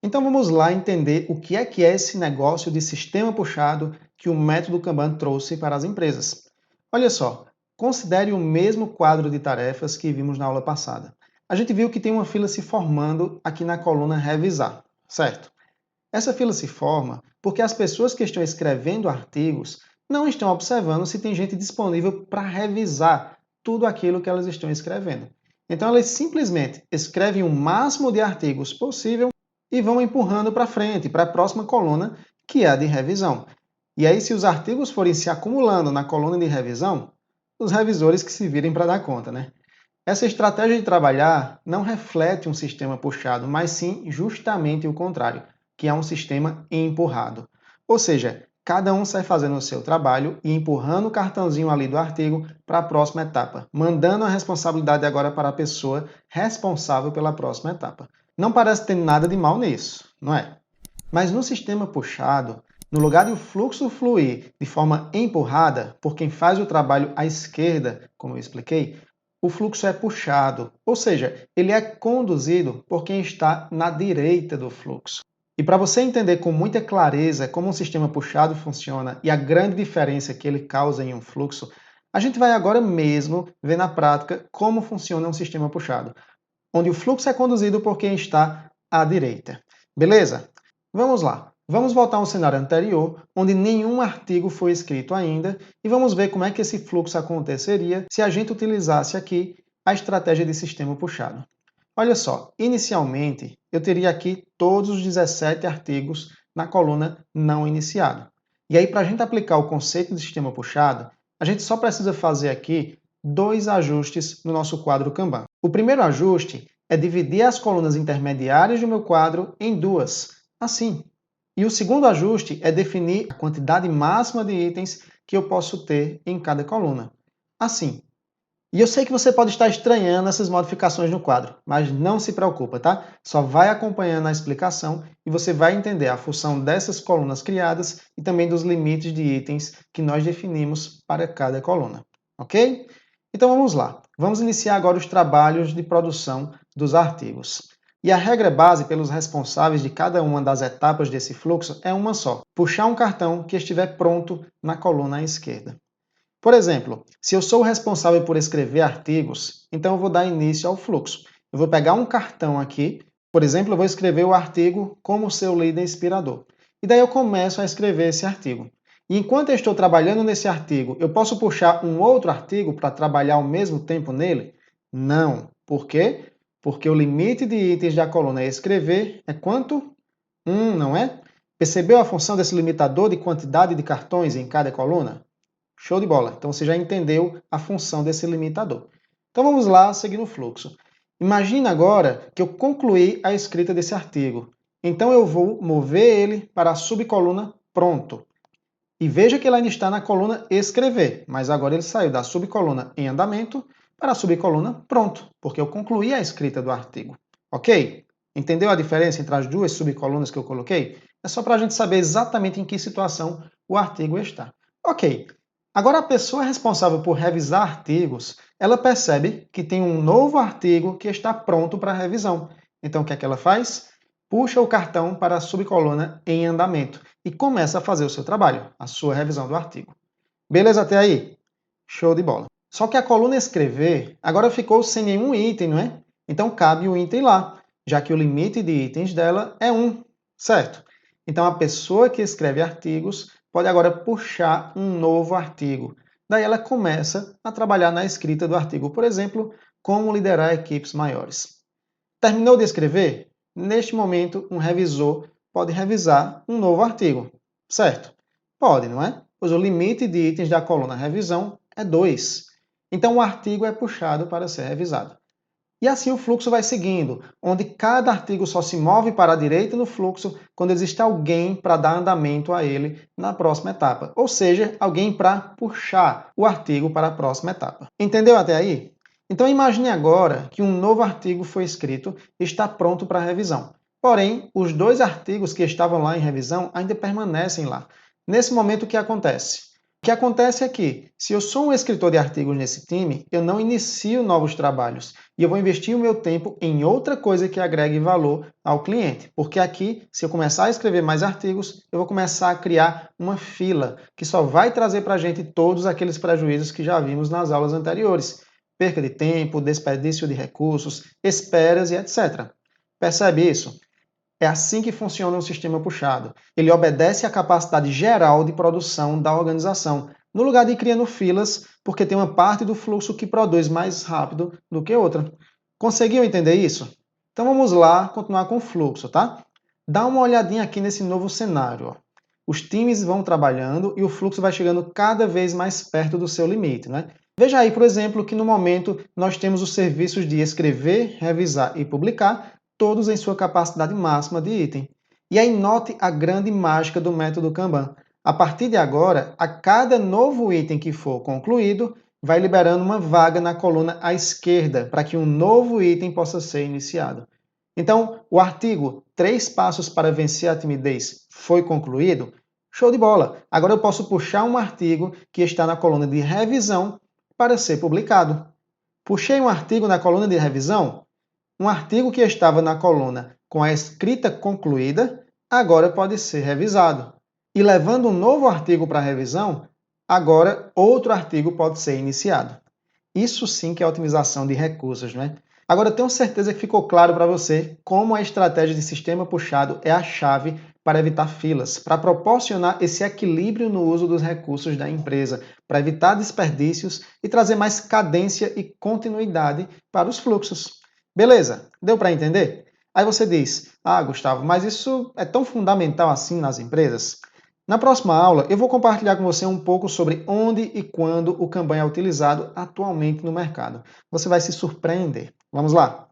Então vamos lá entender o que é esse negócio de sistema puxado que o método Kanban trouxe para as empresas. Olha só, considere o mesmo quadro de tarefas que vimos na aula passada. A gente viu que tem uma fila se formando aqui na coluna revisar, certo? Essa fila se forma porque as pessoas que estão escrevendo artigos não estão observando se tem gente disponível para revisar tudo aquilo que elas estão escrevendo. Então elas simplesmente escrevem o máximo de artigos possível e vão empurrando para frente, para a próxima coluna, que é a de revisão. E aí, se os artigos forem se acumulando na coluna de revisão, os revisores que se virem para dar conta, né? Essa estratégia de trabalhar não reflete um sistema puxado, mas sim justamente o contrário, que é um sistema empurrado. Ou seja, cada um sai fazendo o seu trabalho e empurrando o cartãozinho ali do artigo para a próxima etapa, mandando a responsabilidade agora para a pessoa responsável pela próxima etapa. Não parece ter nada de mal nisso, não é? Mas no sistema puxado, no lugar de o fluxo fluir de forma empurrada por quem faz o trabalho à esquerda, como eu expliquei, o fluxo é puxado, ou seja, ele é conduzido por quem está na direita do fluxo. E para você entender com muita clareza como um sistema puxado funciona e a grande diferença que ele causa em um fluxo, a gente vai agora mesmo ver na prática como funciona um sistema puxado, onde o fluxo é conduzido por quem está à direita. Beleza? Vamos lá. Vamos voltar ao cenário anterior, onde nenhum artigo foi escrito ainda, e vamos ver como é que esse fluxo aconteceria se a gente utilizasse aqui a estratégia de sistema puxado. Olha só, inicialmente eu teria aqui todos os 17 artigos na coluna não iniciado. E aí, para a gente aplicar o conceito de sistema puxado, a gente só precisa fazer aqui dois ajustes no nosso quadro Kanban. O primeiro ajuste é dividir as colunas intermediárias do meu quadro em duas, assim. E o segundo ajuste é definir a quantidade máxima de itens que eu posso ter em cada coluna, assim. E eu sei que você pode estar estranhando essas modificações no quadro, mas não se preocupa, tá? Só vai acompanhando a explicação e você vai entender a função dessas colunas criadas e também dos limites de itens que nós definimos para cada coluna, ok? Então vamos lá. Vamos iniciar agora os trabalhos de produção dos artigos. E a regra base pelos responsáveis de cada uma das etapas desse fluxo é uma só: puxar um cartão que estiver pronto na coluna à esquerda. Por exemplo, se eu sou o responsável por escrever artigos, então eu vou dar início ao fluxo. Eu vou pegar um cartão aqui, por exemplo, eu vou escrever o artigo como seu líder inspirador. E daí eu começo a escrever esse artigo. E enquanto eu estou trabalhando nesse artigo, eu posso puxar um outro artigo para trabalhar ao mesmo tempo nele? Não. Por quê? Porque o limite de itens da coluna escrever é quanto? Não é? Percebeu a função desse limitador de quantidade de cartões em cada coluna? Show de bola! Então você já entendeu a função desse limitador. Então vamos lá, seguir o fluxo. Imagina agora que eu concluí a escrita desse artigo. Então eu vou mover ele para a subcoluna pronto. E veja que ele ainda está na coluna escrever, mas agora ele saiu da subcoluna em andamento para a subcoluna pronto, porque eu concluí a escrita do artigo. Ok? Entendeu a diferença entre as duas subcolunas que eu coloquei? É só para a gente saber exatamente em que situação o artigo está. Ok. Agora a pessoa responsável por revisar artigos, ela percebe que tem um novo artigo que está pronto para revisão. Então o que é que ela faz? Puxa o cartão para a subcoluna em andamento e começa a fazer o seu trabalho, a sua revisão do artigo. Beleza até aí? Show de bola. Só que a coluna escrever agora ficou sem nenhum item, não é? Então cabe o item lá, já que o limite de itens dela é 1, certo? Então a pessoa que escreve artigos pode agora puxar um novo artigo. Daí ela começa a trabalhar na escrita do artigo, por exemplo, como liderar equipes maiores. Terminou de escrever? Neste momento, um revisor pode revisar um novo artigo, certo? Pode, não é? Pois o limite de itens da coluna revisão é 2. Então, o artigo é puxado para ser revisado. E assim o fluxo vai seguindo, onde cada artigo só se move para a direita no fluxo quando existe alguém para dar andamento a ele na próxima etapa, ou seja, alguém para puxar o artigo para a próxima etapa. Entendeu até aí? Então imagine agora que um novo artigo foi escrito e está pronto para revisão. Porém, os dois artigos que estavam lá em revisão ainda permanecem lá. Nesse momento, o que acontece? O que acontece é que, se eu sou um escritor de artigos nesse time, eu não inicio novos trabalhos e eu vou investir o meu tempo em outra coisa que agregue valor ao cliente. Porque aqui, se eu começar a escrever mais artigos, eu vou começar a criar uma fila que só vai trazer para a gente todos aqueles prejuízos que já vimos nas aulas anteriores. Perca de tempo, desperdício de recursos, esperas e etc. Percebe isso? É assim que funciona um sistema puxado. Ele obedece à capacidade geral de produção da organização, no lugar de ir criando filas, porque tem uma parte do fluxo que produz mais rápido do que outra. Conseguiu entender isso? Então vamos lá continuar com o fluxo, tá? Dá uma olhadinha aqui nesse novo cenário. Ó. Os times vão trabalhando e o fluxo vai chegando cada vez mais perto do seu limite, né? Veja aí, por exemplo, que no momento nós temos os serviços de escrever, revisar e publicar, todos em sua capacidade máxima de item. E aí note a grande mágica do método Kanban. A partir de agora, a cada novo item que for concluído, vai liberando uma vaga na coluna à esquerda para que um novo item possa ser iniciado. Então, o artigo 3 passos para vencer a timidez foi concluído? Show de bola! Agora eu posso puxar um artigo que está na coluna de revisão para ser publicado. Puxei um artigo na coluna de revisão? Um artigo que estava na coluna com a escrita concluída, agora pode ser revisado. E levando um novo artigo para revisão, agora outro artigo pode ser iniciado. Isso sim que é otimização de recursos, né? Agora, eu tenho certeza que ficou claro para você como a estratégia de sistema puxado é a chave para evitar filas, para proporcionar esse equilíbrio no uso dos recursos da empresa, para evitar desperdícios e trazer mais cadência e continuidade para os fluxos. Beleza? Deu para entender? Aí você diz: Ah, Gustavo, mas isso é tão fundamental assim nas empresas? Na próxima aula, eu vou compartilhar com você um pouco sobre onde e quando o Kanban é utilizado atualmente no mercado. Você vai se surpreender. Vamos lá?